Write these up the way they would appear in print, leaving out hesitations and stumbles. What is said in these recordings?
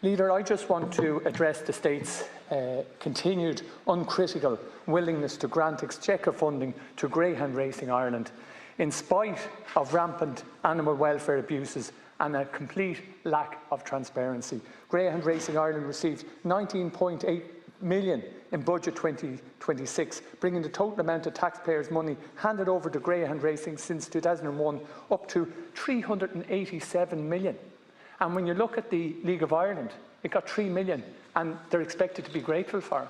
Leader, I just want to address the State's continued uncritical willingness to grant Exchequer funding to Greyhound Racing Ireland, in spite of rampant animal welfare abuses and a complete lack of transparency. Greyhound Racing Ireland received £19.8 million in budget 2026, bringing the total amount of taxpayers' money handed over to Greyhound Racing since 2001 up to £387 million. And when you look at the League of Ireland, it got £3 million, and they're expected to be grateful for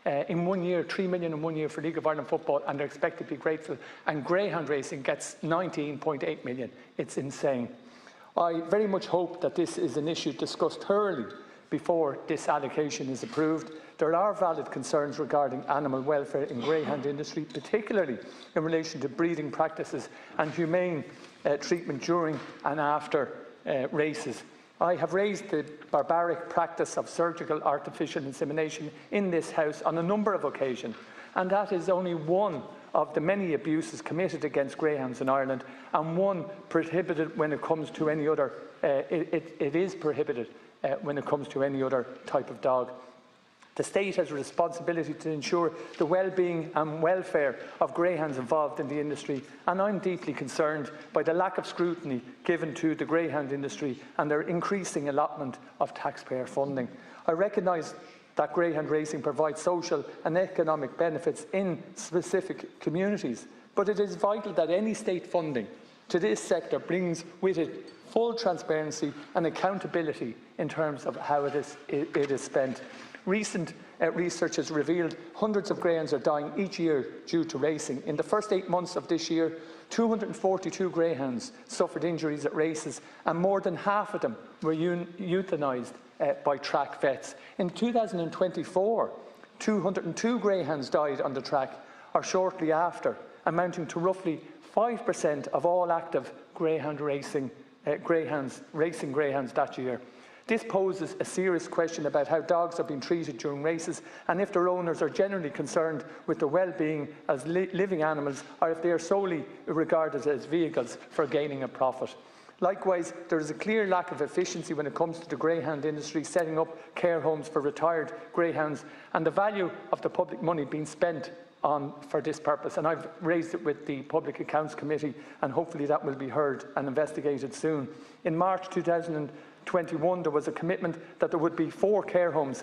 it. In 1 year, £3 million in 1 year for League of Ireland football, and they're expected to be grateful. And Greyhound Racing gets £19.8 million. It's insane. I very much hope that this is an issue discussed thoroughly before this allocation is approved. There are valid concerns regarding animal welfare in greyhound industry, particularly in relation to breeding practices and humane treatment during and after races. I have raised the barbaric practice of surgical artificial insemination in this House on a number of occasions, and that is only one of the many abuses committed against greyhounds in Ireland, and one prohibited when it comes to any other. It is prohibited when it comes to any other type of dog. The State has a responsibility to ensure the well-being and welfare of greyhounds involved in the industry, and I'm deeply concerned by the lack of scrutiny given to the greyhound industry and their increasing allotment of taxpayer funding. I recognise that greyhound racing provides social and economic benefits in specific communities, but it is vital that any state funding to this sector brings with it full transparency and accountability in terms of how it is spent. Recent research has revealed hundreds of greyhounds are dying each year due to racing. In the first 8 months of this year, 242 greyhounds suffered injuries at races, and more than half of them were euthanised by track vets. In 2024, 202 greyhounds died on the track or shortly after, amounting to roughly 5% of all active greyhound racing greyhounds that year. This poses a serious question about how dogs are being treated during races, and if their owners are generally concerned with their well-being as living animals, or if they are solely regarded as vehicles for gaining a profit. Likewise, there is a clear lack of efficiency when it comes to the greyhound industry setting up care homes for retired greyhounds, and the value of the public money being spent for this purpose. And I've raised it with the Public Accounts Committee, and hopefully that will be heard and investigated soon. In March 2021, there was a commitment that there would be 4 care homes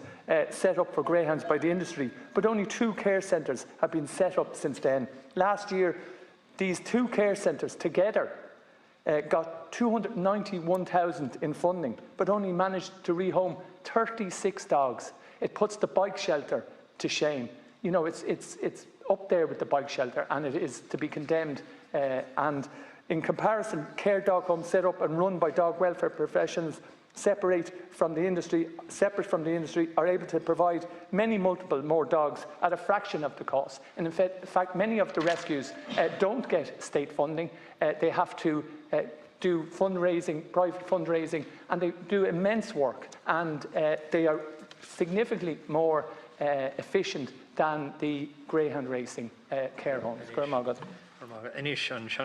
set up for greyhounds by the industry, but only 2 care centres have been set up since then. Last year, these 2 care centres together got $291,000 in funding, but only managed to rehome 36 dogs. It puts the bike shelter to shame. You know, it's up there with the bike shelter, and it is to be condemned. And in comparison, care dog homes set up and run by dog welfare professionals separate from the industry, are able to provide multiple more dogs at a fraction of the cost. And in fact, many of the rescues don't get state funding. They have to do fundraising, private fundraising, and they do immense work, and they are significantly more efficient than the greyhound racing care homes.